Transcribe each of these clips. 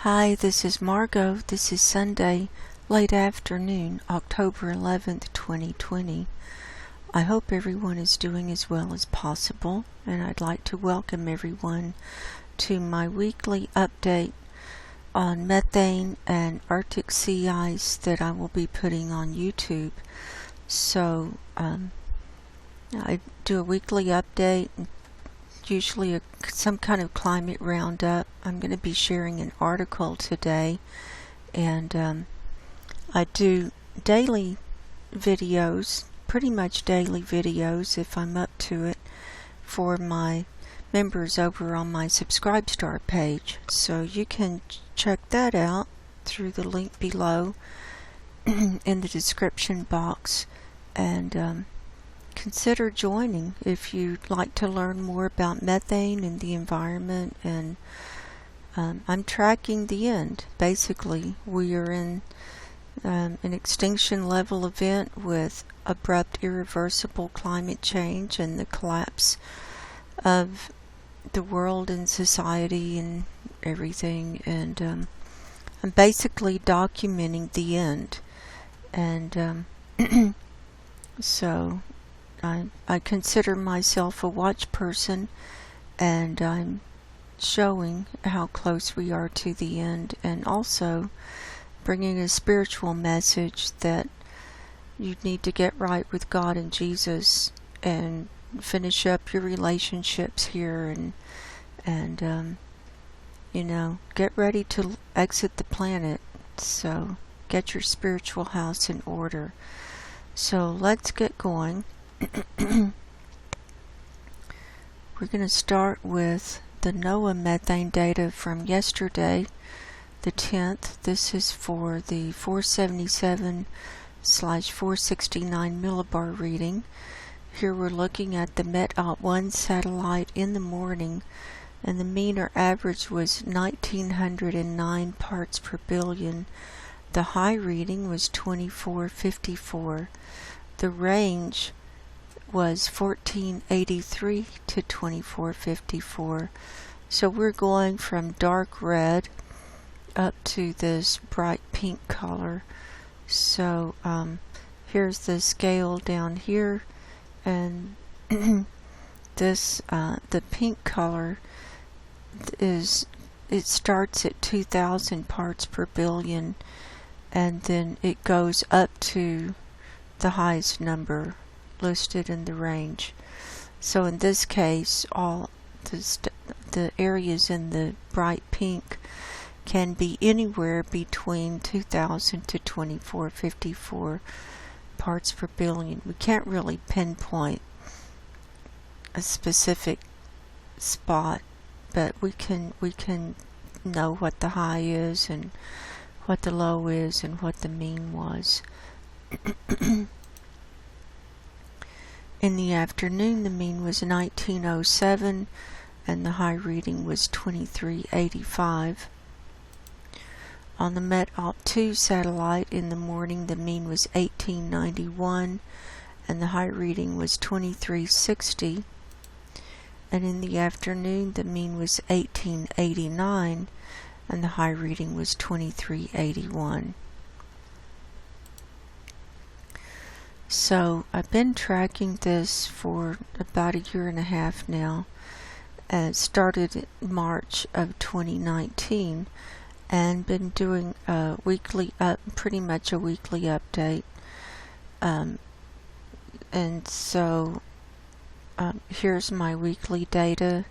Hi, this is Margo. This is Sunday, late afternoon, October 11th, 2020. I hope everyone is doing as well as possible, and I'd like to welcome everyone to my weekly update on methane and Arctic sea ice that I will be putting on YouTube. So, I do a weekly update, usually some kind of climate roundup. I'm going to be sharing an article today, and I do daily videos, pretty much daily videos if I'm up to it, for my members over on my Subscribe page. So you can check that out through the link below in the description box, and consider joining if you'd like to learn more about methane and the environment. And I'm tracking the end. Basically, we are in an extinction level event with abrupt, irreversible climate change and the collapse of the world and society and everything. And I'm basically documenting the end. And so I consider myself a watch person, and I'm showing how close we are to the end, and also bringing a spiritual message that you need to get right with God and Jesus and finish up your relationships here, and get ready to exit the planet. So get your spiritual house in order. So let's get going. We're going to start with the NOAA methane data from yesterday, the 10th. This is for the 477/469 millibar reading. Here we're looking at the Met-1 satellite in the morning, and the mean or average was 1909 parts per billion. The high reading was 2454. The range was 1483 to 2454. So we're going from dark red up to this bright pink color. So here's the scale down here, and this the pink color it starts at 2000 parts per billion, and then it goes up to the highest number listed in the range. So in this case, all the areas in the bright pink can be anywhere between 2000 to 2454 parts per billion. We can't really pinpoint a specific spot, but we can know what the high is and what the low is and what the mean was. In the afternoon, the mean was 1907 and the high reading was 2385. On the Met-2 satellite in the morning, the mean was 1891 and the high reading was 2360. And in the afternoon, the mean was 1889 and the high reading was 2381. So I've been tracking this for about a year and a half now. It started in March of 2019 and been doing a weekly pretty much a weekly update. And so here's my weekly data,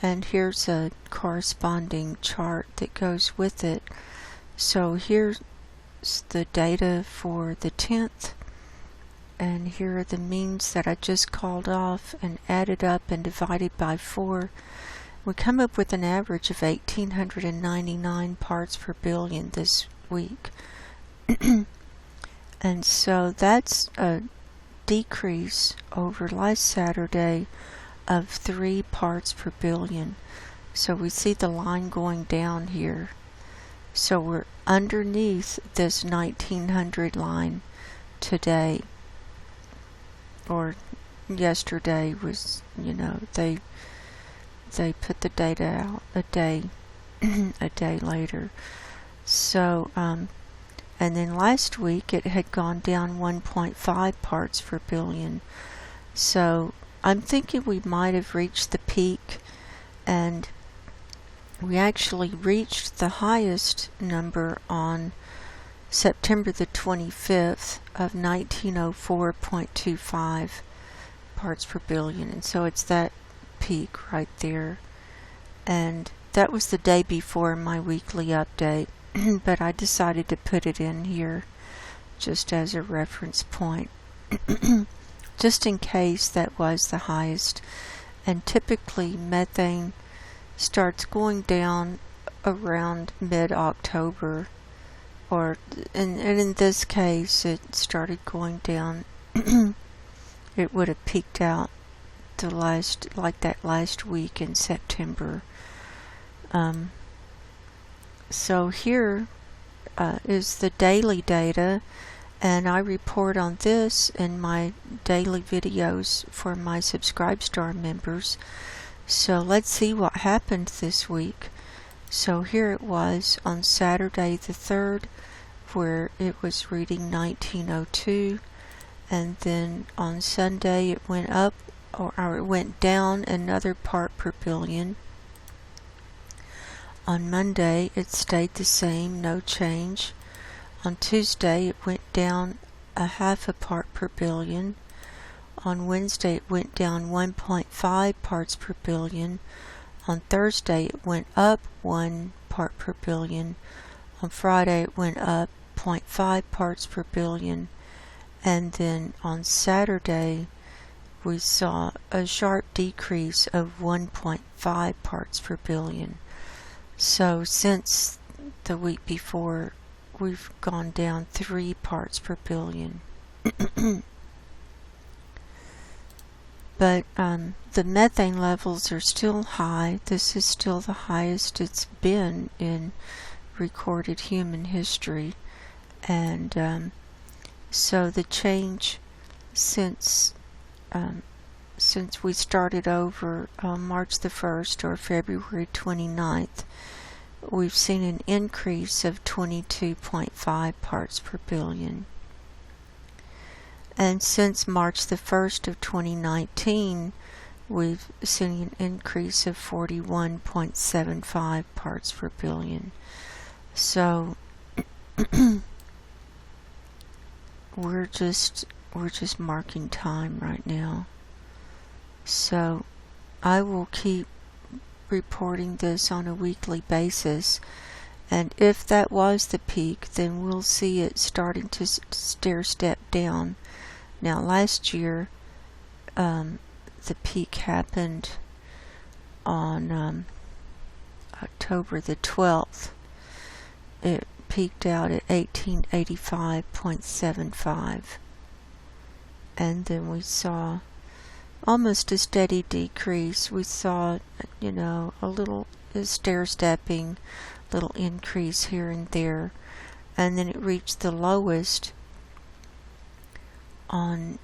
and here's a corresponding chart that goes with it. So here's the data for the 10th. And here are the means that I just called off and added up and divided by 4. We come up with an average of 1899 parts per billion this week. And so that's a decrease over last Saturday of 3 parts per billion. So we see the line going down here. So we're underneath this 1900 line today. Or yesterday was, they put the data out a day a day later. So, and then last week it had gone down 1.5 parts per billion. So I'm thinking we might have reached the peak, and we actually reached the highest number on September the 25th of 1904.25 parts per billion. And so it's that peak right there. And that was the day before my weekly update, but I decided to put it in here just as a reference point, just in case that was the highest. And typically methane starts going down around mid-October, and in this case it started going down. It would have peaked out the last week in September. So here is the daily data, and I report on this in my daily videos for my Subscribe members. So let's see what happened this week. So here it was on Saturday the 3rd, where it was reading 1902, and then on Sunday it went up, or it went down another part per billion. On Monday it stayed the same, no change. On Tuesday it went down a half a part per billion. On Wednesday it went down 1.5 parts per billion. On Thursday it went up 1 part per billion. On Friday it went up 0.5 parts per billion. And then on Saturday we saw a sharp decrease of 1.5 parts per billion. So since the week before, we've gone down 3 parts per billion. But the methane levels are still high. This is still the highest it's been in recorded human history. And so the change since we started over on March the 1st or February 29th, we've seen an increase of 22.5 parts per billion. And since March the 1st of 2019, we've seen an increase of 41.75 parts per billion. So we're just marking time right now. So I will keep reporting this on a weekly basis, and if that was the peak, then we'll see it starting to stair step down. Now last year the peak happened on October the 12th. It peaked out at 1885.75, and then we saw almost a steady decrease. We saw, a little stair-stepping, little increase here and there, and then it reached the lowest on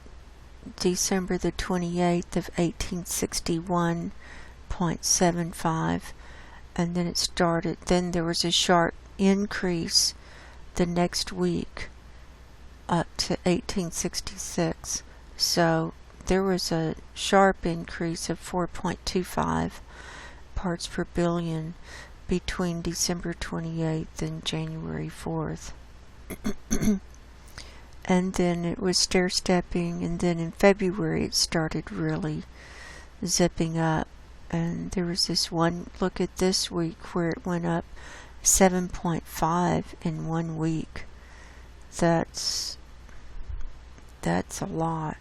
December the 28th of 1861.75, and then there was a sharp increase the next week up to 1866. So there was a sharp increase of 4.25 parts per billion between December 28th and January 4th. And then it was stair-stepping, and then in February it started really zipping up. And there was this one look at this week where it went up 7.5 in 1 week. That's a lot.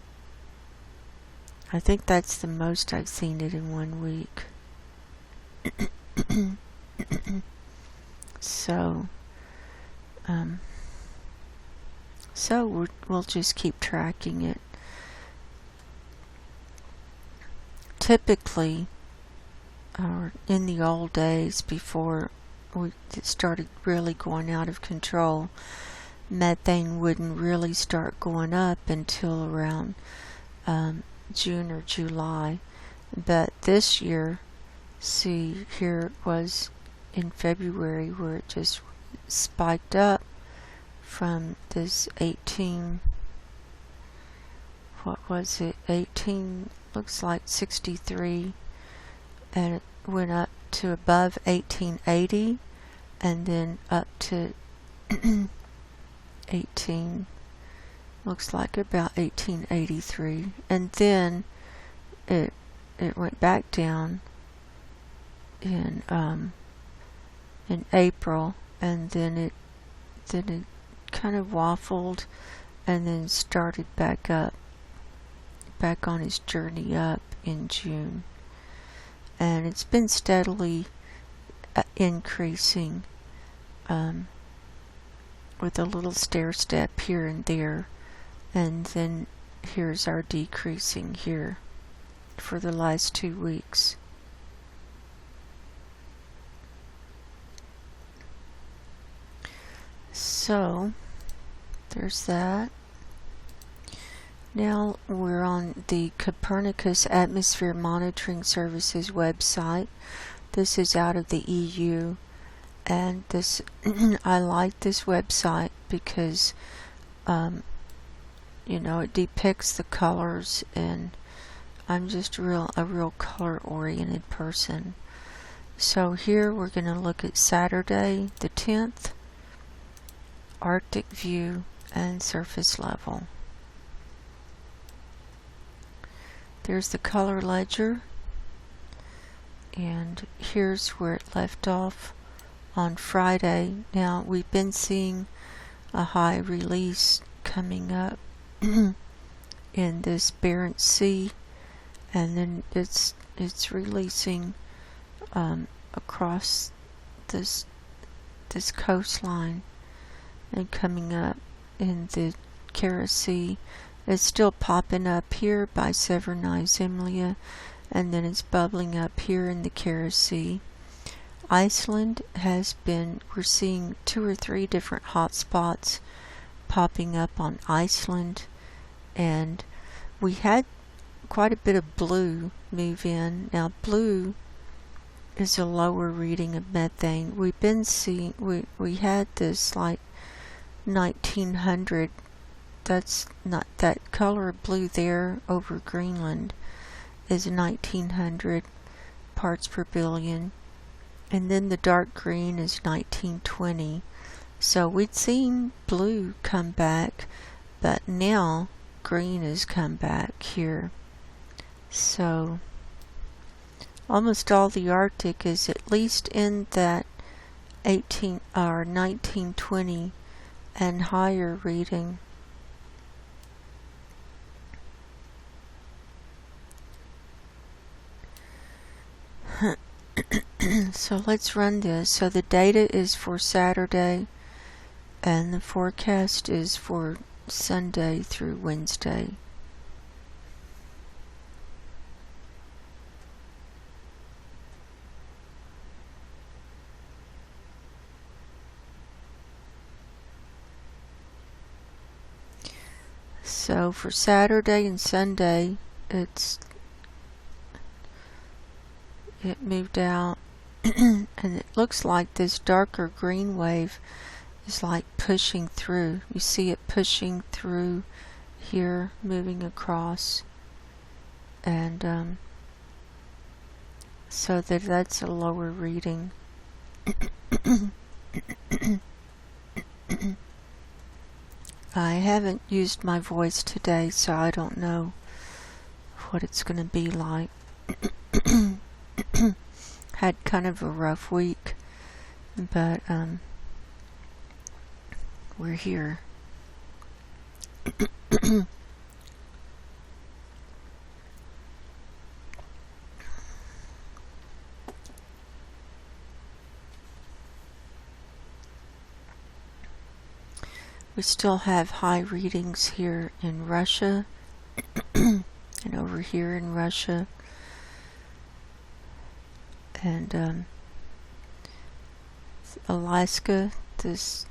I think that's the most I've seen it in 1 week. So we'll just keep tracking it. Typically, or in the old days before we started really going out of control, methane wouldn't really start going up until around June or July. But this year, see, here it was in February where it just spiked up from this 18, what was it, 18, looks like 63, and it went up to above 1880 and then up to 18, looks like about 1883, and then it went back down in April, and then it kind of waffled and then started back up, back on its journey up in June, and it's been steadily increasing with a little stair step here and there, and then here's our decreasing here for the last 2 weeks. So there's that. Now we're on the Copernicus Atmosphere Monitoring Services website. This is out of the EU, and this I like this website because you know, it depicts the colors, and I'm just a real color oriented person. So here we're going to look at Saturday the 10th, Arctic view and surface level. There's the color ledger, and here's where it left off on Friday. Now we've been seeing a high release coming up in this Barents Sea, and then it's releasing across this coastline and coming up in the Kara Sea. It's still popping up here by Severny Zemlya, and then it's bubbling up here in the Kara Sea. Iceland has been, we're seeing 2 or 3 different hot spots popping up on Iceland, and we had quite a bit of blue move in. Now blue is a lower reading of methane. We've been seeing, we had this like 1900, that's not, that color of blue there over Greenland is 1900 parts per billion, and then the dark green is 1920. So we'd seen blue come back, but now green has come back here. So almost all the Arctic is at least in that 18 or 1920 and higher reading. So let's run this. So the data is for Saturday, and the forecast is for Sunday through Wednesday. So for Saturday and Sunday, it moved out and it looks like this darker green wave is like pushing through. You see it pushing through here, moving across, and so that's a lower reading. I haven't used my voice today, so I don't know what it's going to be like. Had kind of a rough week, but we're here. We still have high readings here in Russia and over here in Russia, and Alaska, this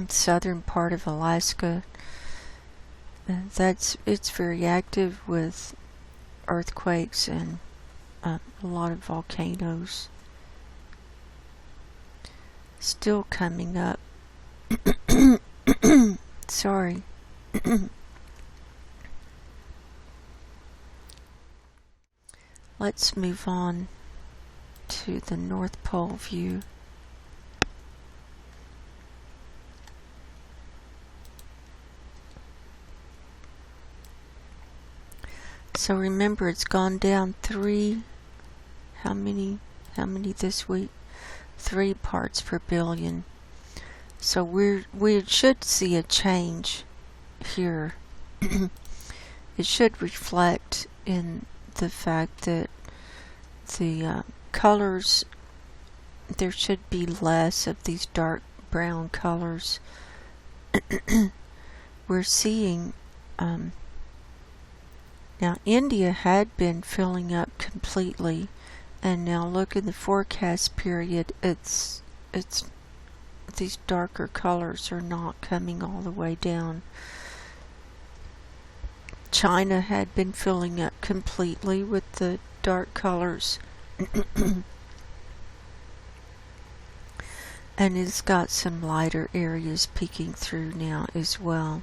southern part of Alaska, it's very active with earthquakes and a lot of volcanoes. Still coming up. Sorry. Let's move on to the North Pole view. So remember, it's gone down 3, how many this week? 3 parts per billion. So we should see a change here. It should reflect in the fact that the colors, there should be less of these dark brown colors. We're seeing now India had been filling up completely, and now look in the forecast period, it's these darker colors are not coming all the way down. China had been filling up completely with the dark colors. And it's got some lighter areas peeking through now as well.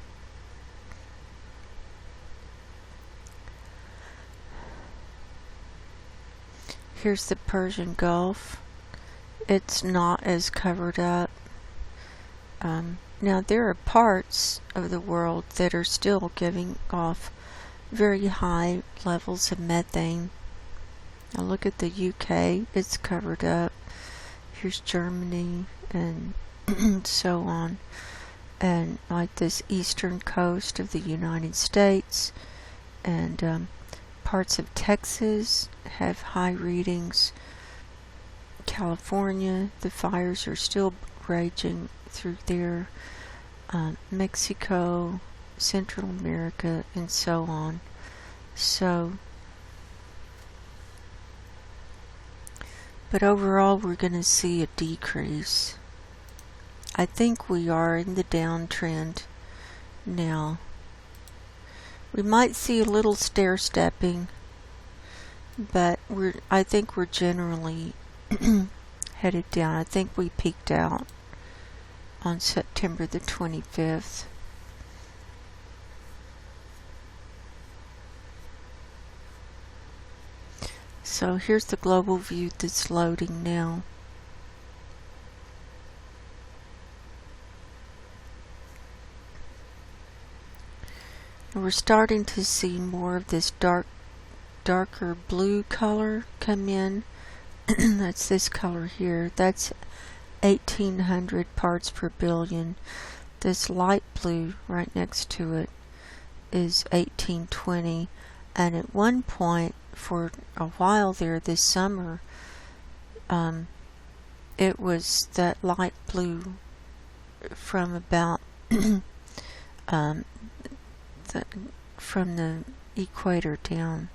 Here's the Persian Gulf. It's not as covered up. Now there are parts of the world that are still giving off very high levels of methane. Now look at the UK, it's covered up. Here's Germany and so on. And like this eastern coast of the United States and parts of Texas have high readings. California, the fires are still raging through there. Mexico, Central America, and so on. So, but overall we're going to see a decrease. I think we are in the downtrend now. We might see a little stair-stepping, but I think we're generally headed down. I think we peaked out on September the 25th. So here's the global view that's loading now. And we're starting to see more of this darker blue color come in. That's this color here. That's 1800 parts per billion. This light blue right next to it is 1820. And at one point, for a while there this summer, it was that light blue from about from the equator down.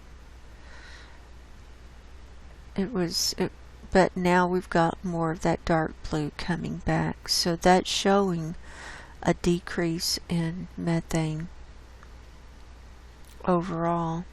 But now we've got more of that dark blue coming back, so that's showing a decrease in methane overall.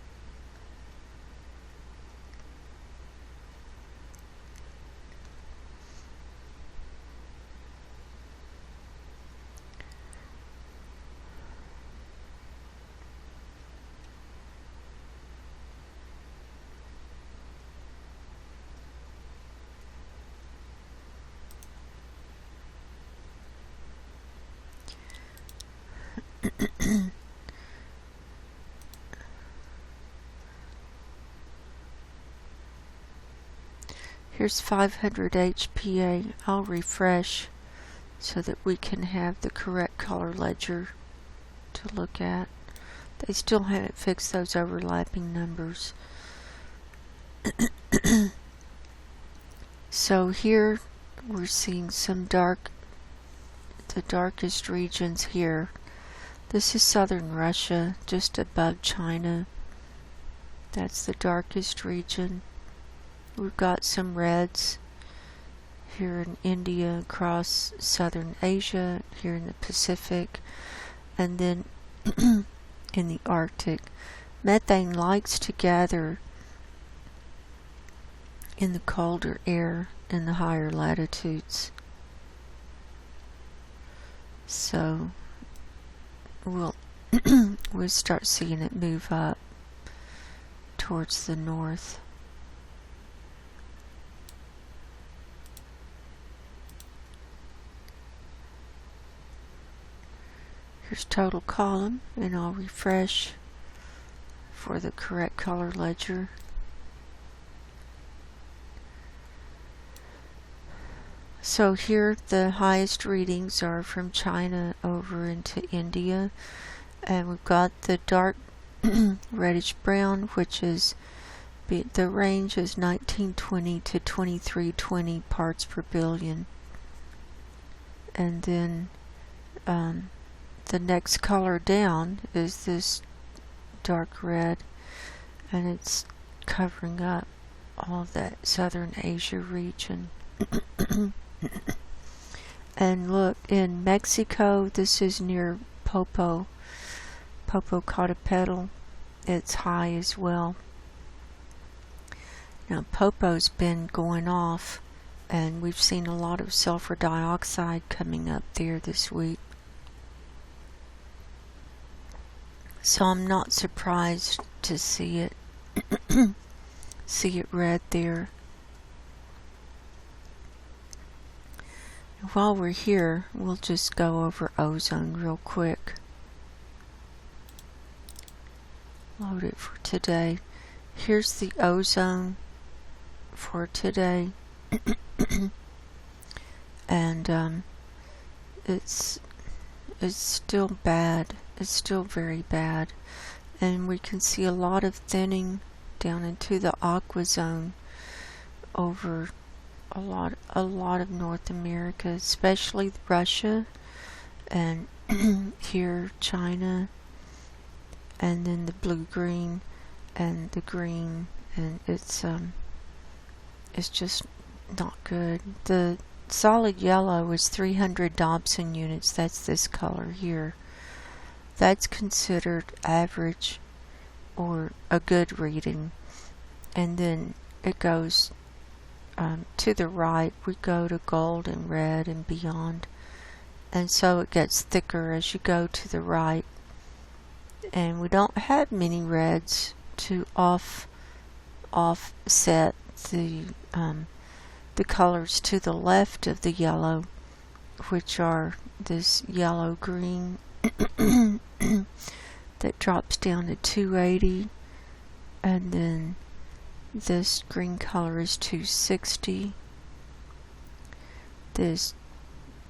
Here's 500 HPA. I'll refresh so that we can have the correct color ledger to look at. They still haven't fixed those overlapping numbers. So here we're seeing some the darkest regions here. This is southern Russia, just above China. That's the darkest region. We've got some reds here in India, across southern Asia, here in the Pacific, and then in the Arctic. Methane likes to gather in the colder air in the higher latitudes. So we'll we'll start seeing it move up towards the north. Here's total column, and I'll refresh for the correct color ledger. So here the highest readings are from China over into India, and we've got the dark reddish brown, which is the range is 1920 to 2320 parts per billion. And then the next color down is this dark red, and it's covering up all of that southern Asia region. And look, in Mexico, this is near Popocatépetl, it's high as well. Now Popo's been going off, and we've seen a lot of sulfur dioxide coming up there this week. So I'm not surprised to see it red there. While we're here, we'll just go over ozone real quick. Load it for today. Here's the ozone for today. And it's still bad. It's still very bad. And we can see a lot of thinning down into the aqua zone over a lot of North America, especially Russia, and here China, and then the blue-green and the green, and it's just not good. The solid yellow is 300 Dobson units. That's this color here. That's considered average or a good reading. And then it goes to the right. We go to gold and red and beyond, and so it gets thicker as you go to the right. And we don't have many reds to offset the colors to the left of the yellow, which are this yellow green that drops down to 280, and then this green color is 260. This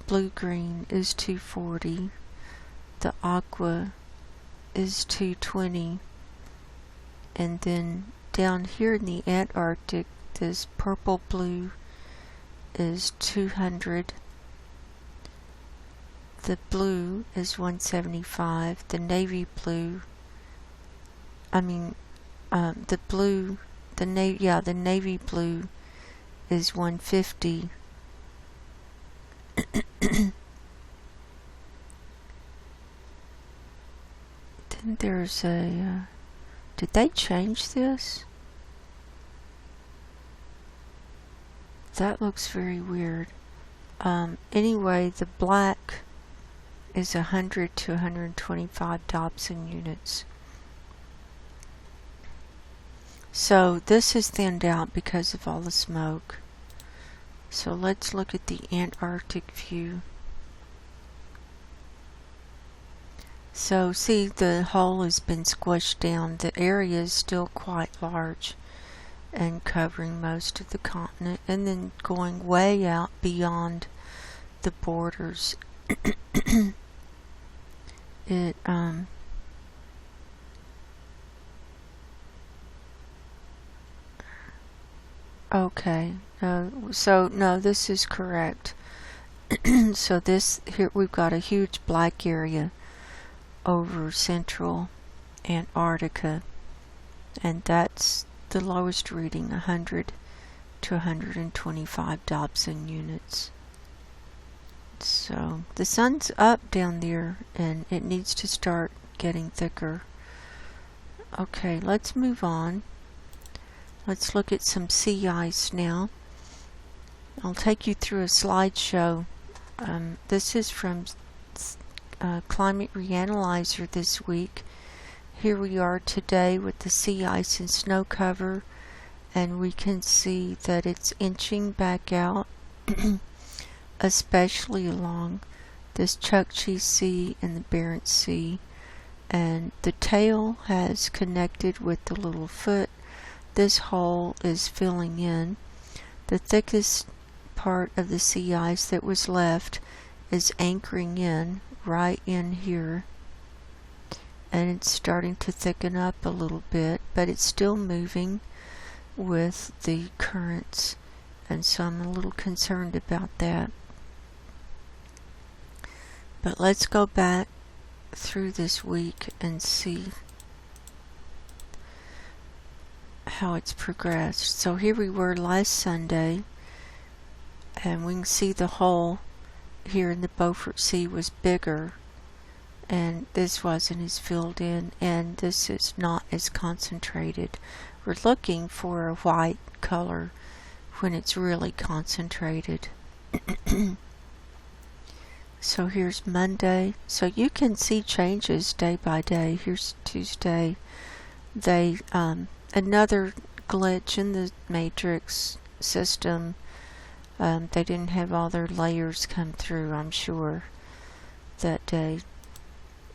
blue-green is 240. The aqua is 220. And then down here in the Antarctic, this purple-blue is 200. The blue is 175. The navy blue, the navy blue is 150. Then there's a did they change this? That looks very weird. Anyway, the black is 100 to 125 Dobson units. So this is thinned out because of all the smoke. So let's look at the Antarctic view. So see, the hole has been squished down. The area is still quite large and covering most of the continent, and then going way out beyond the borders. Okay, so no, this is correct. So this here, we've got a huge black area over central Antarctica, and that's the lowest reading, 100 to 125 Dobson units. So the sun's up down there, and it needs to start getting thicker. Okay, let's move on. Let's look at some sea ice now. I'll take you through a slideshow. This is from climate reanalyzer this week. Here we are today with the sea ice and snow cover, and we can see that it's inching back out, especially along this Chukchi Sea and the Barents Sea, and the tail has connected with the little foot. This hole is filling in. The thickest part of the sea ice that was left is anchoring in right in here, and it's starting to thicken up a little bit, but it's still moving with the currents, and so I'm a little concerned about that. But let's go back through this week and see how it's progressed. So here we were last Sunday, and we can see the hole here in the Beaufort Sea was bigger, and this wasn't as filled in, and this is not as concentrated. We're looking for a white color when it's really concentrated. So here's Monday. So you can see changes day by day. Here's Tuesday. Another glitch in the matrix system. They didn't have all their layers come through, I'm sure, that day.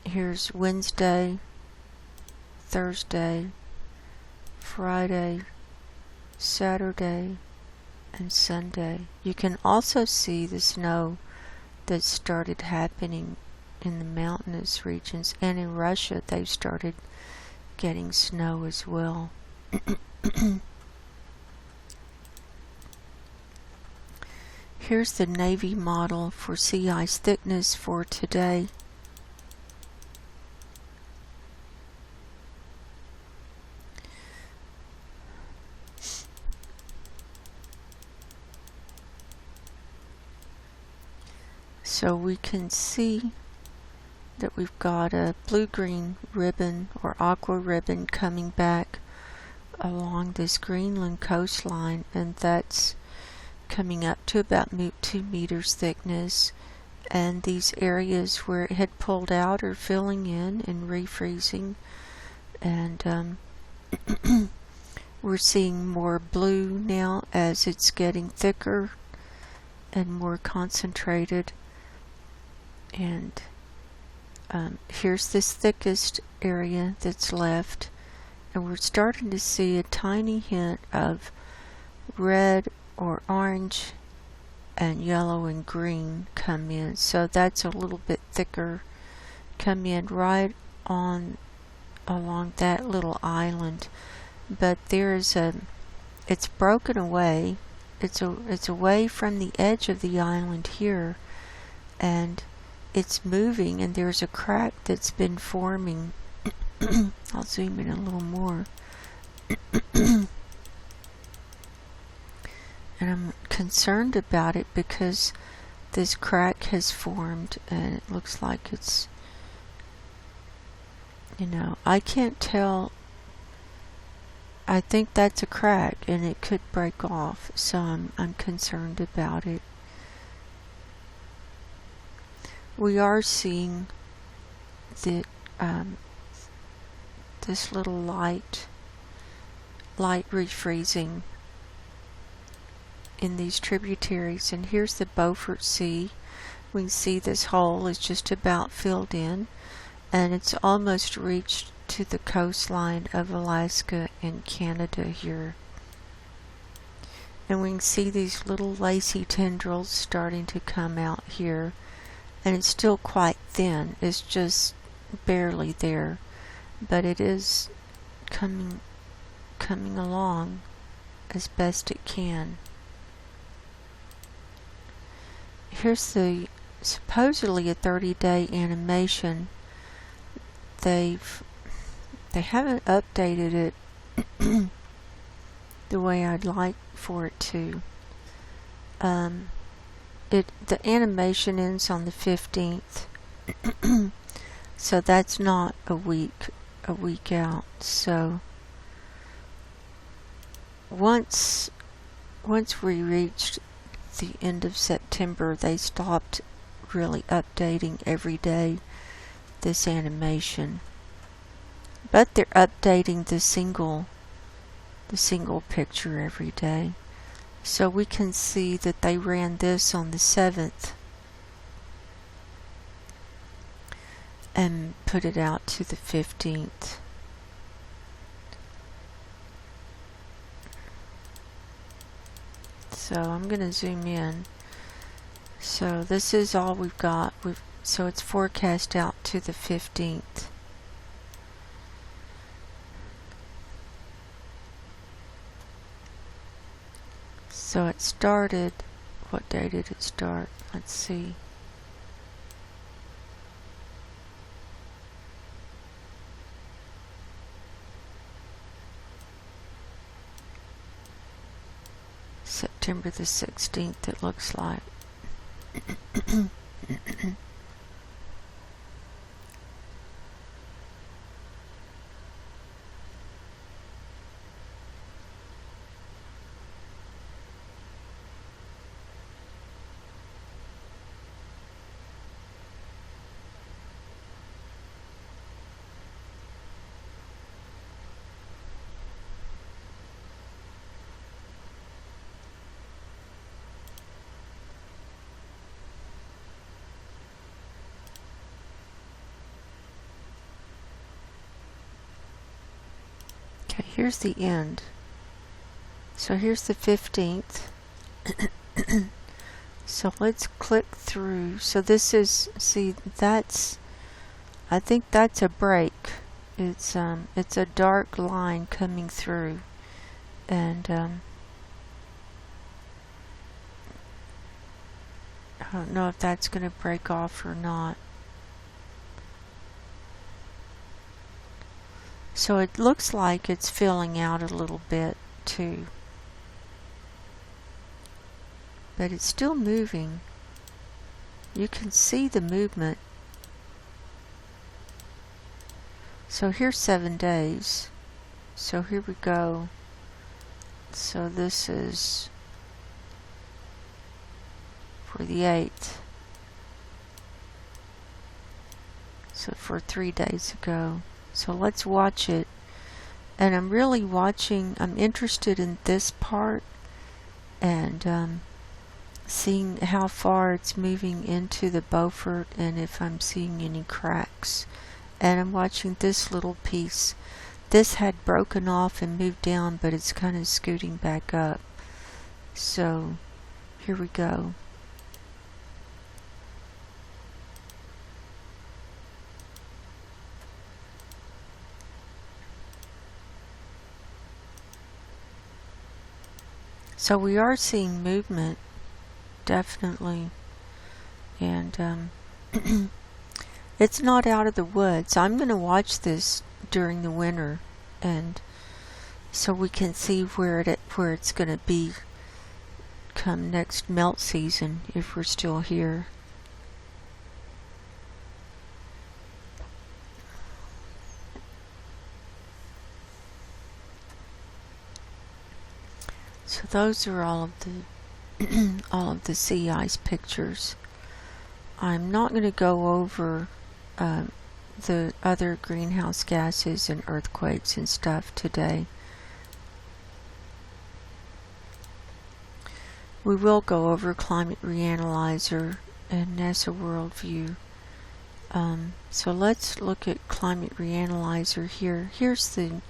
Here's Wednesday, Thursday, Friday, Saturday, and Sunday. You can also see the snow that started happening in the mountainous regions, and in Russia they've started getting snow as well. Here's the Navy model for sea ice thickness for today. So we can see that we've got a blue-green ribbon or aqua ribbon coming back along this Greenland coastline, and that's coming up to about 2 meters thickness, and these areas where it had pulled out are filling in and refreezing, and we're seeing more blue now as it's getting thicker and more concentrated. And here's this thickest area that's left, and we're starting to see a tiny hint of red or orange and yellow and green come in. So that's a little bit thicker, come in right on along that little island. But it's broken away. It's away from the edge of the island here, and it's moving, and there's a crack that's been forming. I'll zoom in a little more. And I'm concerned about it because this crack has formed, and it looks like it's, I can't tell. I think that's a crack, and it could break off, so I'm concerned about it. We are seeing that this little light refreezing in these tributaries, and here's the Beaufort Sea. We can see this hole is just about filled in, and it's almost reached to the coastline of Alaska and Canada here. And we can see these little lacy tendrils starting to come out here, and it's still quite thin. It's just barely there, but it is coming along as best it can. Here's the supposedly a 30-day animation. They haven't updated it the way I'd like for it to. The animation ends on the 15th, so that's not a week out. So once we reached the end of September, they stopped really updating every day this animation, but they're updating the single picture every day. So we can see that they ran this on the 7th and put it out to the 15th. So I'm going to zoom in. So this is all we've got. So it's forecast out to the 15th. So it started, what day did it start? Let's see. September the 16th, it looks like. Here's the end. So here's the 15th. So let's click through. So this is, see, that's, I think that's a break. It's a dark line coming through, and I don't know if that's going to break off or not. So it looks like it's filling out a little bit too, but it's still moving. You can see the movement. So here's 7 days. So here we go. So this is for the 8th. So for 3 days ago. So let's watch it. And I'm really watching, I'm interested in this part and seeing how far it's moving into the Beaufort and if I'm seeing any cracks. And I'm watching this little piece. This had broken off and moved down, but it's kind of scooting back up. So here we go. So we are seeing movement, definitely, and it's not out of the woods. I'm going to watch this during the winter, and so we can see where it's going to be come next melt season if we're still here. So those are all of the all of the sea ice pictures. I'm not going to go over the other greenhouse gases and earthquakes and stuff today. We will go over Climate Reanalyzer and NASA Worldview. So let's look at Climate Reanalyzer here. Here's the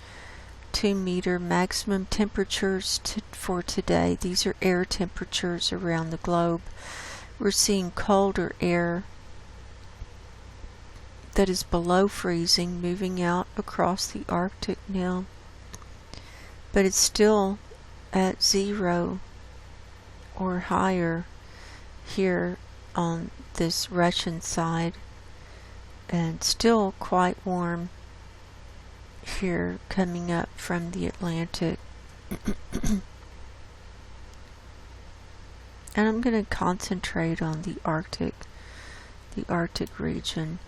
2-meter maximum temperatures for today. These are air temperatures around the globe. We're seeing colder air that is below freezing moving out across the Arctic now, but it's still at 0 or higher here on this Russian side, and still quite warm here coming up from the Atlantic. And I'm going to concentrate on the Arctic region.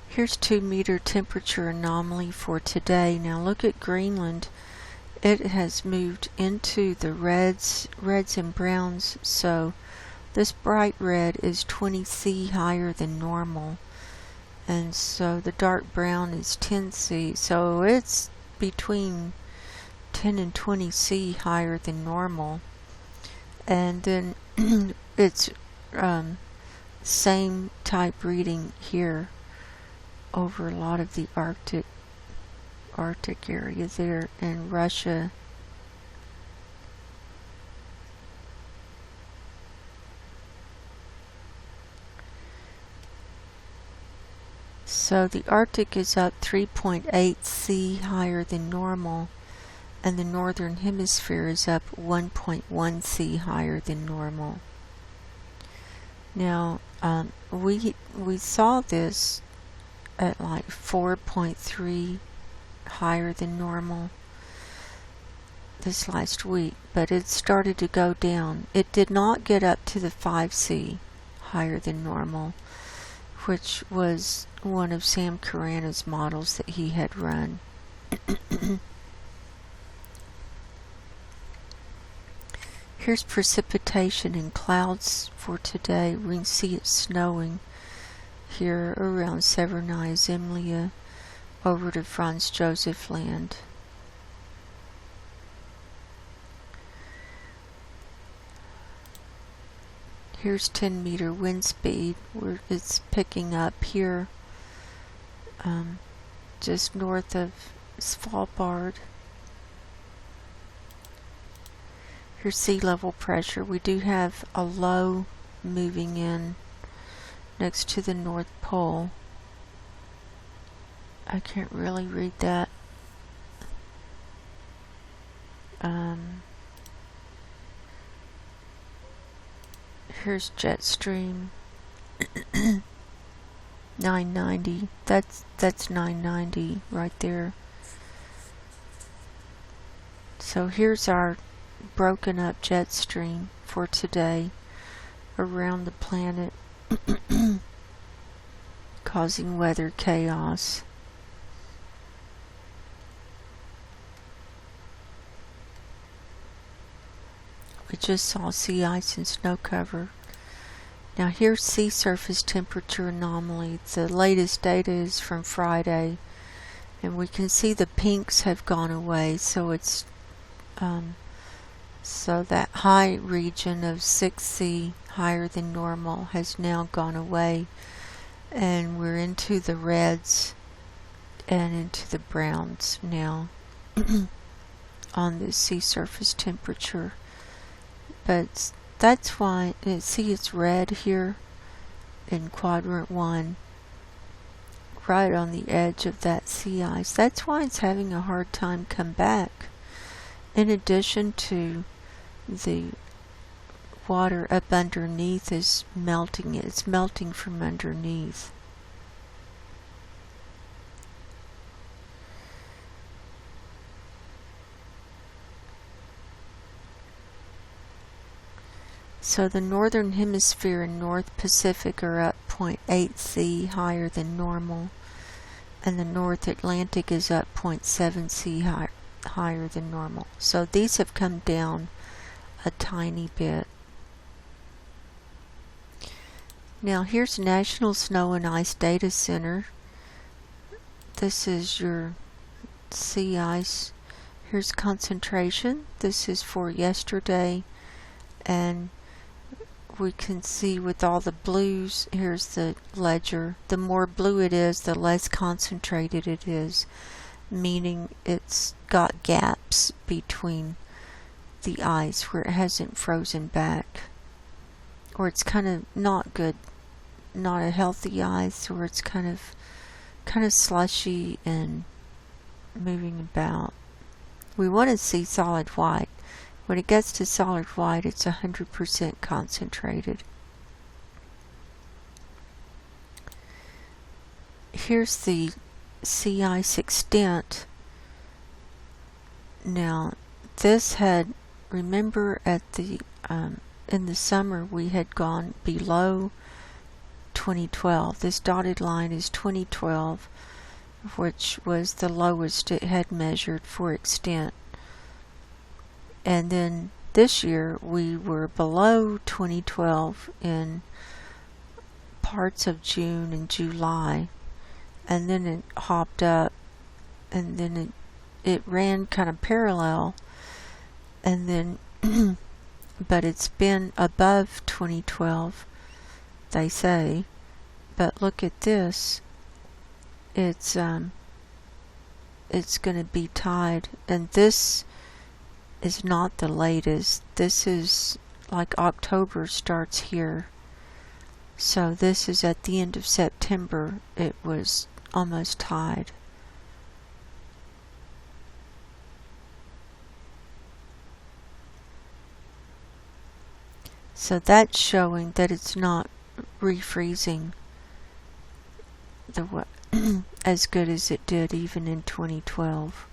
Here's 2-meter temperature anomaly for today. Now look at Greenland. It has moved into the reds and browns, so This bright red is 20 C higher than normal, and so the dark brown is 10 C, so it's between 10 and 20 C higher than normal. And then it's same type reading here over a lot of the Arctic area there in Russia. So the Arctic is up 3.8 C higher than normal, and the northern hemisphere is up 1.1 C higher than normal. Now, we saw this at like 4.3 higher than normal this last week, but it started to go down. It did not get up to the 5C higher than normal, which was one of Sam Carana's models that he had run. Here's precipitation and clouds for today. We can see it snowing here around Severnaya Zemlya over to Franz Josef Land. Here's 10-meter wind speed, where it's picking up here just north of Svalbard. Here's sea level pressure. We do have a low moving in next to the North Pole. I can't really read that. Here's jet stream. 990. That's 990 right there. So here's our broken up jet stream for today around the planet, causing weather chaos. We just saw sea ice and snow cover. Now here's sea surface temperature anomaly. The latest data is from Friday, and we can see the pinks have gone away, so it's so that high region of 6C higher than normal has now gone away, and we're into the reds and into the browns now on the sea surface temperature. But that's why, see, it's red here in quadrant 1, right on the edge of that sea ice. That's why it's having a hard time come back. In addition to the water up underneath is melting. It's melting from underneath. So the northern hemisphere and North Pacific are up 0.8 C higher than normal, and the North Atlantic is up 0.7 C higher than normal. So these have come down a tiny bit. Now here's National Snow and Ice Data Center. This is your sea ice. Here's concentration. This is for yesterday, and we can see with all the blues, here's the ledger. The more blue it is, the less concentrated it is, meaning it's got gaps between the ice where it hasn't frozen back, or it's kind of not good, not a healthy ice, or it's kind of slushy and moving about. We want to see solid white. When it gets to solid white, it's 100% concentrated. Here's the sea ice extent. Now, this had, remember at the in the summer we had gone below 2012. This dotted line is 2012, which was the lowest it had measured for extent. And then this year we were below 2012 in parts of June and July, and then it hopped up, and then it ran kind of parallel, and then but it's been above 2012, they say. But look at this, it's going to be tied, and this is not the latest. This is like October starts here, so this is at the end of September. It was almost tied. So that's showing that it's not refreezing as good as it did even in 2012.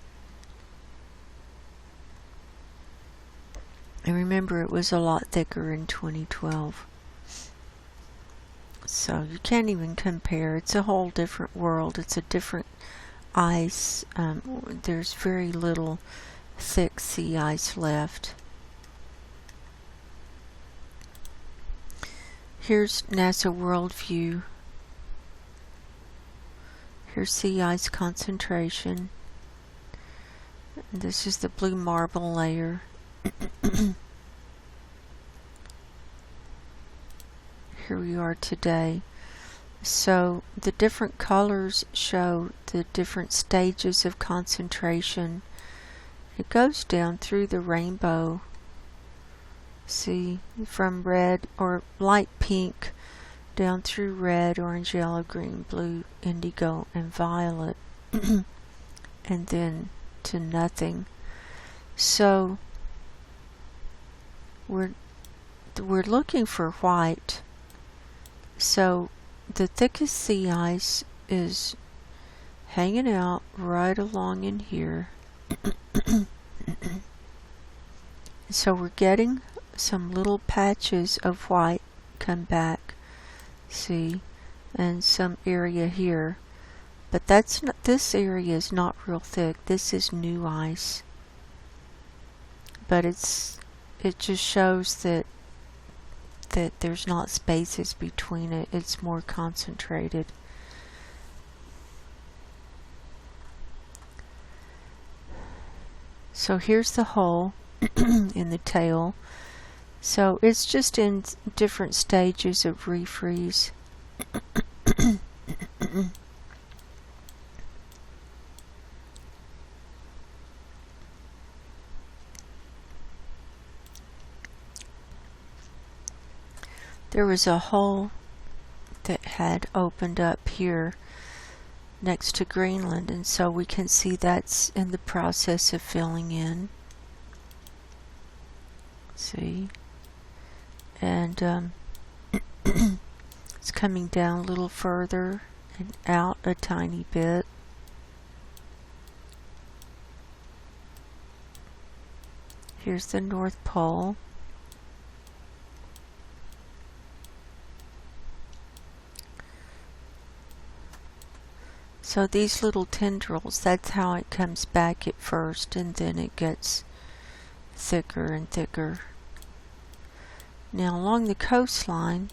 And remember, it was a lot thicker in 2012. So you can't even compare. It's a whole different world. It's a different ice. There's very little thick sea ice left. Here's NASA Worldview. Here's sea ice concentration. This is the blue marble layer. Here we are today. So the different colors show the different stages of concentration. It goes down through the rainbow. See, from red or light pink down through red, orange, yellow, green, blue, indigo, and violet, and then to nothing. So we're looking for white. So the thickest sea ice is hanging out right along in here. So we're getting some little patches of white come back, see, and some area here, but that's not, this area is not real thick. This is new ice, but it just shows that there's not spaces between it. It's more concentrated. So here's the hole in the tail. So it's just in different stages of refreeze. There was a hole that had opened up here next to Greenland, and so we can see that's in the process of filling in. See? And it's coming down a little further and out a tiny bit. Here's the North Pole. So these little tendrils, that's how it comes back at first, and then it gets thicker and thicker. Now along the coastline,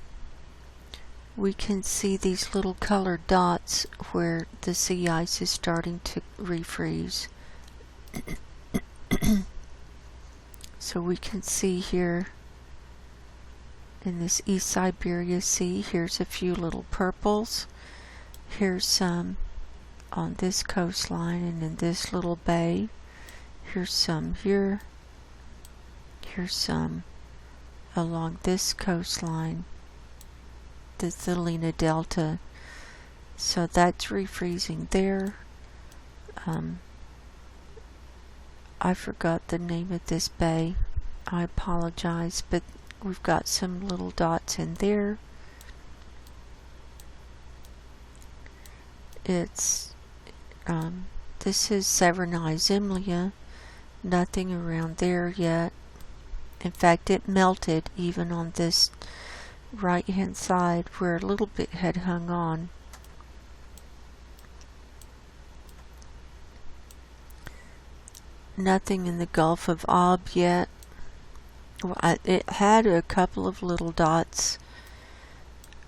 we can see these little colored dots where the sea ice is starting to refreeze. So we can see here in this East Siberia Sea, here's a few little purples. Here's some on this coastline and in this little bay. Here's some here. Here's some along this coastline, the Thelina Delta. So that's refreezing there. I forgot the name of this bay. I apologize, but we've got some little dots in there. It's this is Severni Zemlya. Nothing around there yet. In fact, it melted even on this right hand side where a little bit had hung on. Nothing in the Gulf of Ob yet. it had a couple of little dots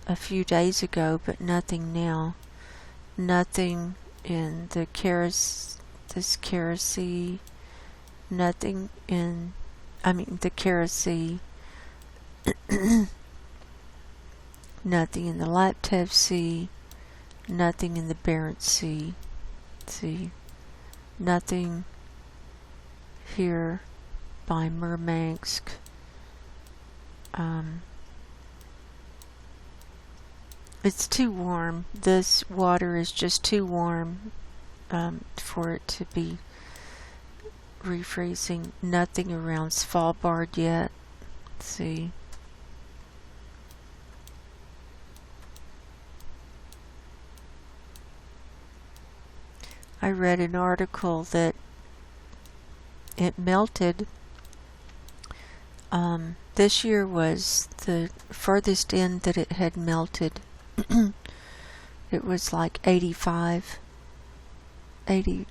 a few days ago, but nothing now. Nothing in the Sea, nothing in, the Kara Sea, nothing in the Laptev Sea, nothing in the Barents Sea, nothing here by Murmansk. It's too warm. This water is just too warm for it to be refreezing. Nothing around Svalbard yet. Let's see. I read an article that it melted. This year was the furthest end that it had melted. It was like 85. The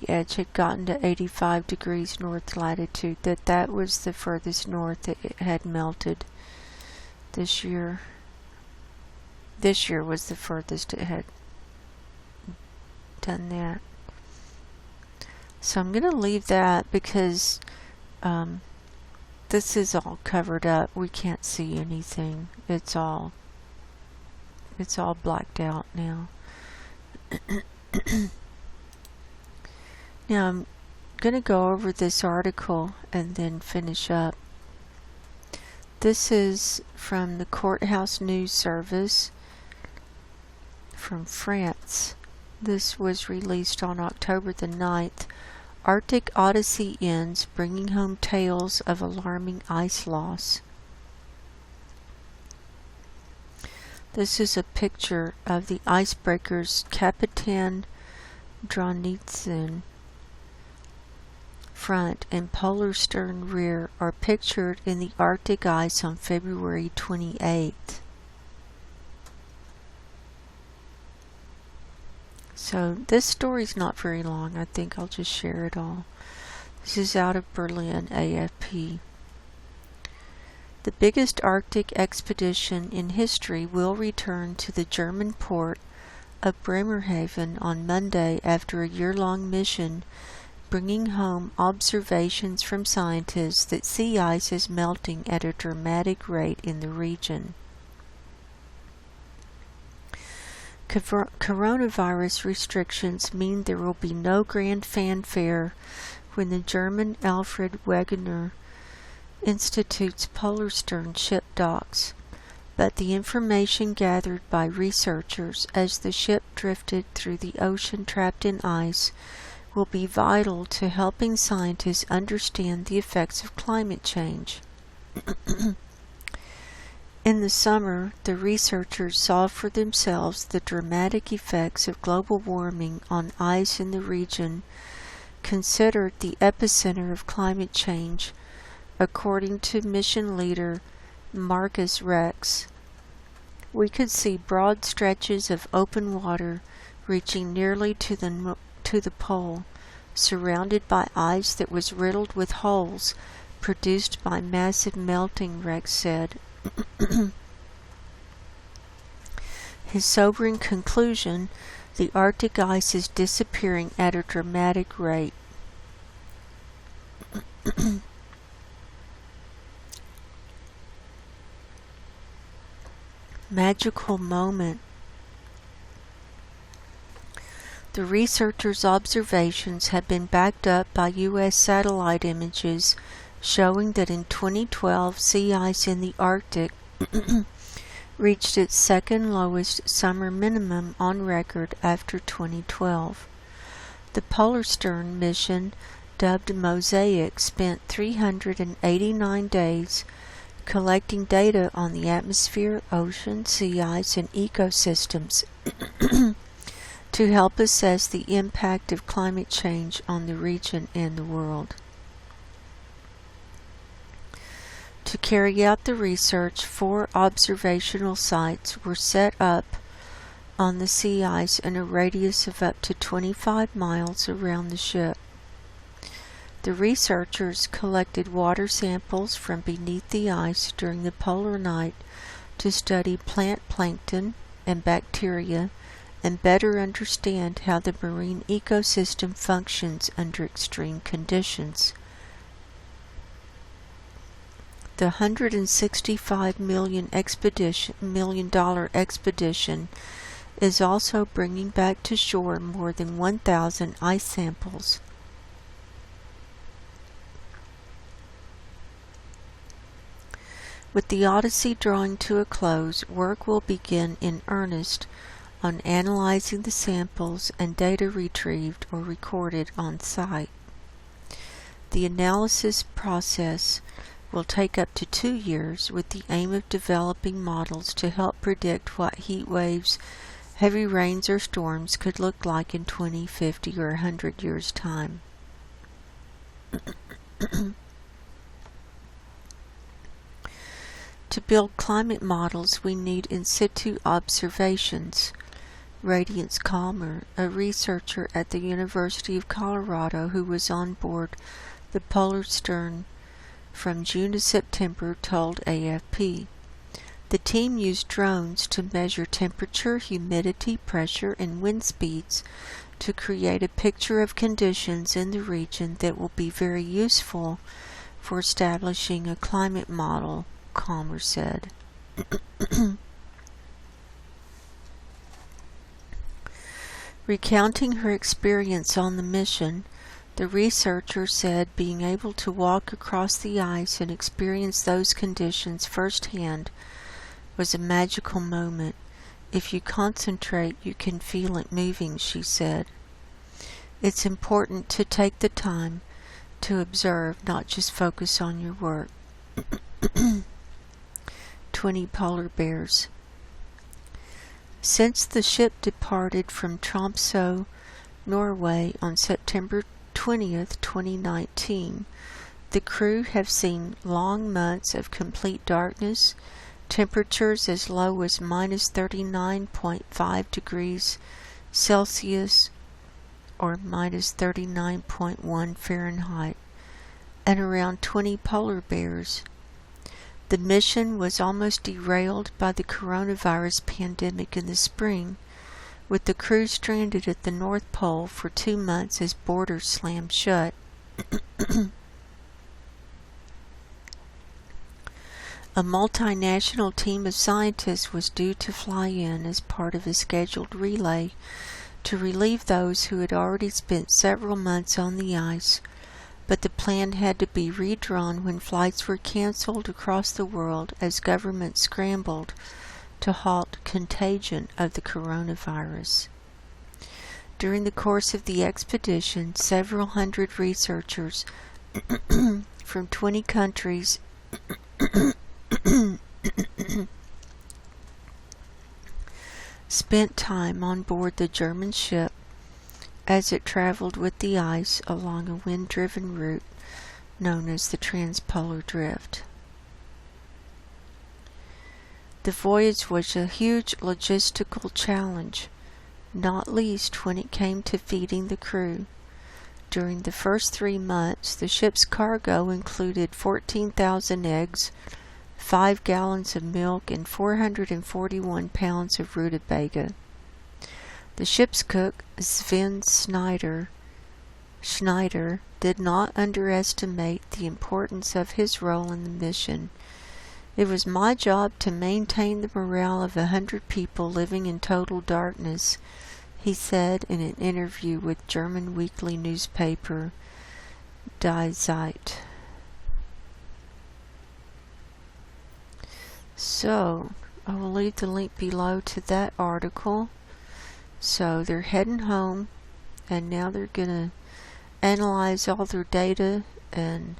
edge had gotten to 85 degrees north latitude. That was the furthest north that it had melted this year. This year was the furthest it had done that. So I'm going to leave that because this is all covered up. We can't see anything. It's all blacked out now. Now I'm going to go over this article and then finish up. This is from the Courthouse News Service from France. This was released on October the 9th. Arctic Odyssey ends, bringing home tales of alarming ice loss. This is a picture of the icebreakers Kapitan Dranitsin front and polar stern rear are pictured in the Arctic ice on February 28th. So this story's not very long. I think I'll just share it all. This is out of Berlin, AFP. The biggest Arctic expedition in history will return to the German port of Bremerhaven on Monday after a year-long mission, bringing home observations from scientists that sea ice is melting at a dramatic rate in the region. Coronavirus restrictions mean there will be no grand fanfare when the German Alfred Wegener Institute's Polarstern ship docks, but the information gathered by researchers as the ship drifted through the ocean trapped in ice will be vital to helping scientists understand the effects of climate change. In the summer, the researchers saw for themselves the dramatic effects of global warming on ice in the region considered the epicenter of climate change, according to mission leader Marcus Rex. We could see broad stretches of open water reaching nearly to the pole, surrounded by ice that was riddled with holes produced by massive melting, Rex said. His sobering conclusion, the Arctic ice is disappearing at a dramatic rate. Magical moment. The researchers' observations have been backed up by U.S. satellite images showing that in 2012 sea ice in the Arctic reached its second lowest summer minimum on record after 2012. The Polarstern mission, dubbed Mosaic, spent 389 days collecting data on the atmosphere, ocean, sea ice, and ecosystems to help assess the impact of climate change on the region and the world. To carry out the research, 4 observational sites were set up on the sea ice in a radius of up to 25 miles around the ship. The researchers collected water samples from beneath the ice during the polar night to study plant plankton and bacteria and better understand how the marine ecosystem functions under extreme conditions. The $165 million expedition is also bringing back to shore more than 1,000 ice samples. With the Odyssey drawing to a close, work will begin in earnest on analyzing the samples and data retrieved or recorded on site. The analysis process will take up to 2 years with the aim of developing models to help predict what heat waves, heavy rains, or storms could look like in 20, 50, or 100 years' time. To build climate models, we need in situ observations. Radiance Calmer, a researcher at the University of Colorado who was on board the Polar Stern from June to September, told AFP. The team used drones to measure temperature, humidity, pressure, and wind speeds to create a picture of conditions in the region that will be very useful for establishing a climate model, Calmer said. Recounting her experience on the mission, the researcher said being able to walk across the ice and experience those conditions firsthand was a magical moment. If you concentrate, you can feel it moving, she said. It's important to take the time to observe, not just focus on your work. 20 polar bears. Since the ship departed from Tromsø, Norway on September 20th, 2019, the crew have seen long months of complete darkness, temperatures as low as minus 39.5 degrees Celsius or minus 39.1 Fahrenheit, and around 20 polar bears. The mission was almost derailed by the coronavirus pandemic in the spring, with the crew stranded at the North Pole for 2 months as borders slammed shut. A multinational team of scientists was due to fly in as part of a scheduled relay to relieve those who had already spent several months on the ice, but the plan had to be redrawn when flights were canceled across the world as governments scrambled to halt contagion of the coronavirus. During the course of the expedition, several hundred researchers from 20 countries spent time on board the German ship as it traveled with the ice along a wind-driven route known as the Transpolar Drift. The voyage was a huge logistical challenge, not least when it came to feeding the crew. During the first 3 months, the ship's cargo included 14,000 eggs, 5 gallons of milk, and 441 pounds of rutabaga. The ship's cook, Sven Schneider, did not underestimate the importance of his role in the mission. It was my job to maintain the morale of 100 people living in total darkness, he said in an interview with German weekly newspaper Die Zeit. So, I will leave the link below to that article. So they're heading home, and now they're going to analyze all their data, and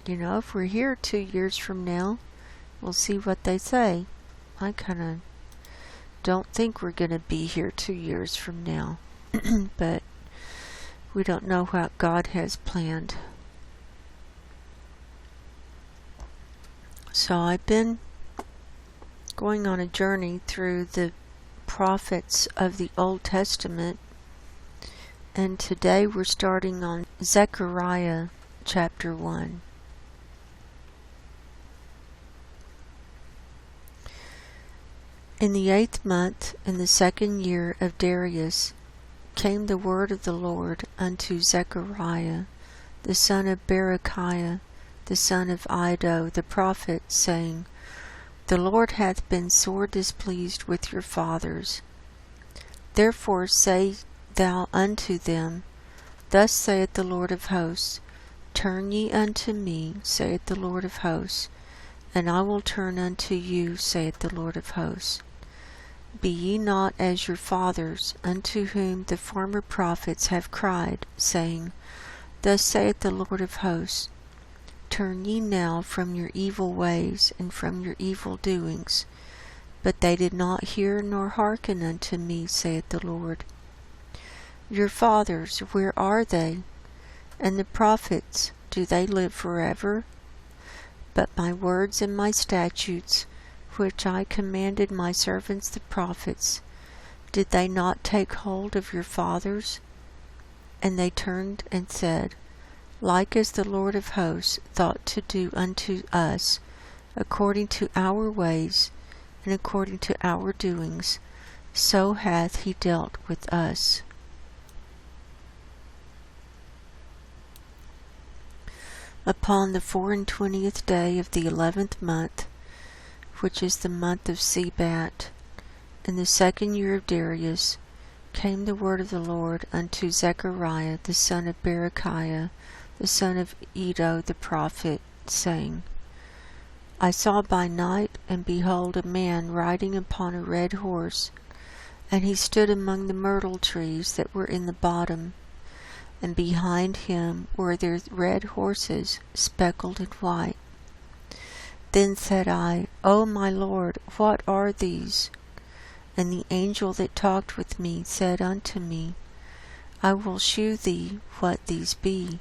if we're here 2 years from now, we'll see what they say. I kind of don't think we're going to be here 2 years from now, but we don't know what God has planned. So I've been going on a journey through the prophets of the Old Testament, and today we're starting on Zechariah chapter 1. In the 8th month, in the 2nd year of Darius, came the word of the Lord unto Zechariah, the son of Berechiah, the son of Iddo, the prophet, saying, The Lord hath been sore displeased with your fathers. Therefore say thou unto them, Thus saith the Lord of hosts, Turn ye unto me, saith the Lord of hosts, and I will turn unto you, saith the Lord of hosts. Be ye not as your fathers, unto whom the former prophets have cried, saying, Thus saith the Lord of hosts, Turn ye now from your evil ways and from your evil doings. But they did not hear nor hearken unto me, saith the Lord. Your fathers, where are they? And the prophets, do they live forever? But my words and my statutes, which I commanded my servants the prophets, did they not take hold of your fathers? And they turned and said, Like as the Lord of hosts thought to do unto us, according to our ways and according to our doings, so hath he dealt with us. Upon the 24th day of the 11th month, which is the month of Sebat, in the 2nd year of Darius, came the word of the Lord unto Zechariah the son of Berechiah, the son of Iddo the prophet, saying, I saw by night, and behold, a man riding upon a red horse, and he stood among the myrtle trees that were in the bottom, and behind him were their red horses, speckled and white. Then said I, O my Lord, what are these? And the angel that talked with me said unto me, I will shew thee what these be.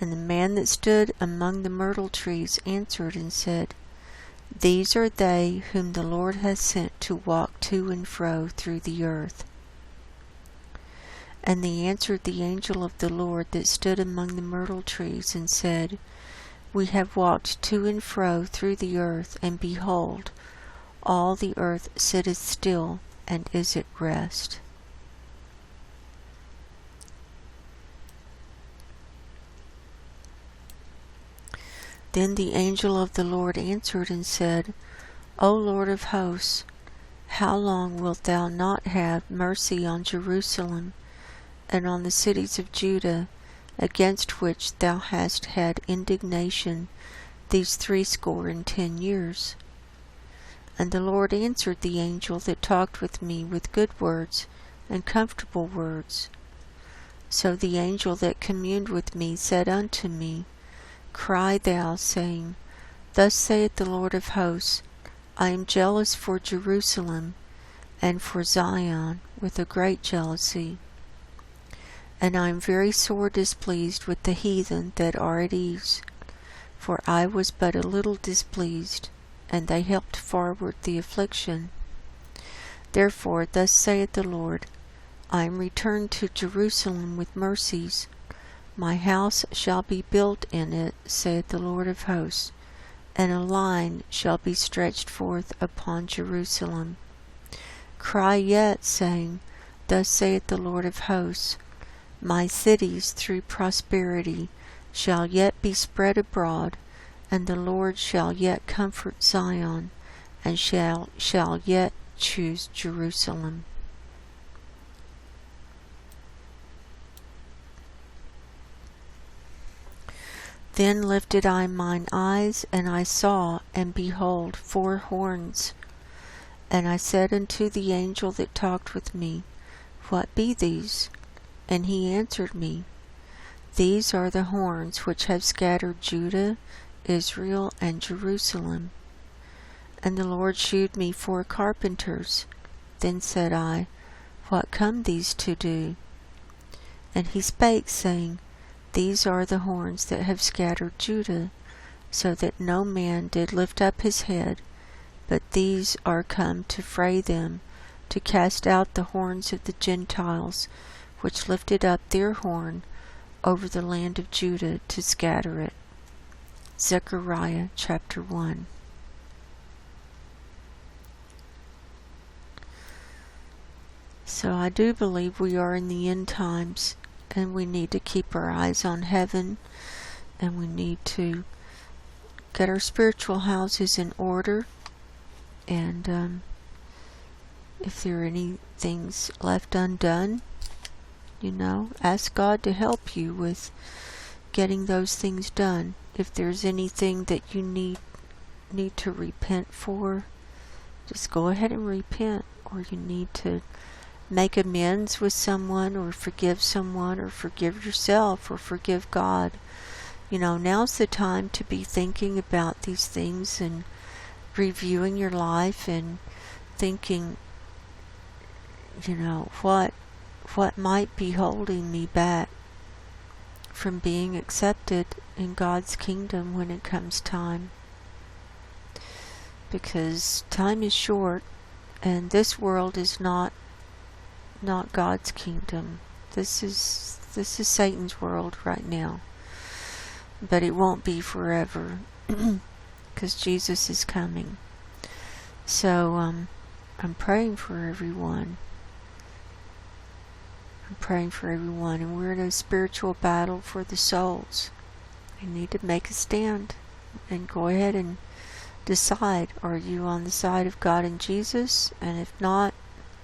And the man that stood among the myrtle trees answered and said, These are they whom the Lord hath sent to walk to and fro through the earth. And they answered the angel of the Lord that stood among the myrtle trees, and said, We have walked to and fro through the earth, and behold, all the earth sitteth still, and is at rest. Then the angel of the Lord answered and said, O Lord of hosts, how long wilt thou not have mercy on Jerusalem, and on the cities of Judah, against which thou hast had indignation these 70 years? And the Lord answered the angel that talked with me with good words and comfortable words. So the angel that communed with me said unto me, Cry thou, saying, Thus saith the Lord of hosts, I am jealous for Jerusalem and for Zion with a great jealousy. And I am very sore displeased with the heathen that are at ease, for I was but a little displeased, and they helped forward the affliction. Therefore thus saith the Lord, I am returned to Jerusalem with mercies. My house shall be built in it, saith the Lord of hosts, and a line shall be stretched forth upon Jerusalem. Cry yet, saying, Thus saith the Lord of hosts, My cities through prosperity shall yet be spread abroad, and the Lord shall yet comfort Zion, and shall yet choose Jerusalem. Then lifted I mine eyes, and I saw, and behold, 4 horns. And I said unto the angel that talked with me, What be these? And he answered me, These are the horns which have scattered Judah, Israel, and Jerusalem. And the Lord shewed me 4 carpenters. Then said I, What come these to do? And he spake, saying, These are the horns that have scattered Judah, so that no man did lift up his head, but these are come to fray them, to cast out the horns of the Gentiles, which lifted up their horn over the land of Judah to scatter it. Zechariah chapter 1. So I do believe we are in the end times, and we need to keep our eyes on heaven, and we need to get our spiritual houses in order, and if there are any things left undone, ask God to help you with getting those things done. If there's anything that you need to repent for, just go ahead and repent. Or you need to make amends with someone, or forgive someone, or forgive yourself, or forgive God. Now's the time to be thinking about these things and reviewing your life and thinking, what might be holding me back from being accepted in God's kingdom when it comes time. Because time is short, and this world is not God's kingdom. This is Satan's world right now. But it won't be forever, because Jesus is coming. So I'm praying for everyone. And we're in a spiritual battle for the souls. You need to make a stand and go ahead and decide, are you on the side of God and Jesus? And if not,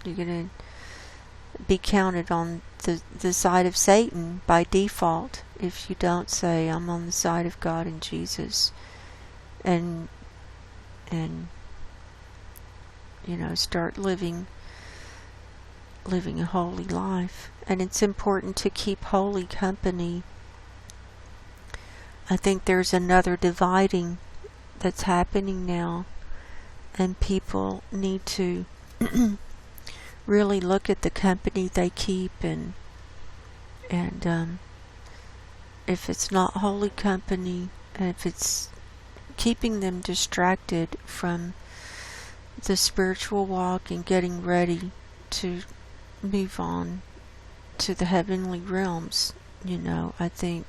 you're going to be counted on the side of Satan by default if you don't say, I'm on the side of God and Jesus, and start living a holy life. And it's important to keep holy company. I think there's another dividing that's happening now, and people need to really look at the company they keep, and if it's not holy company, and if it's keeping them distracted from the spiritual walk and getting ready to move on to the heavenly realms, I think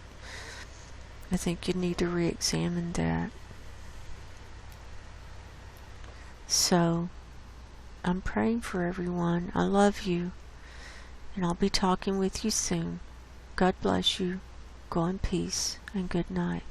you need to re-examine that. So I'm praying for everyone. I love you, and I'll be talking with you soon. God bless you. Go in peace, and good night.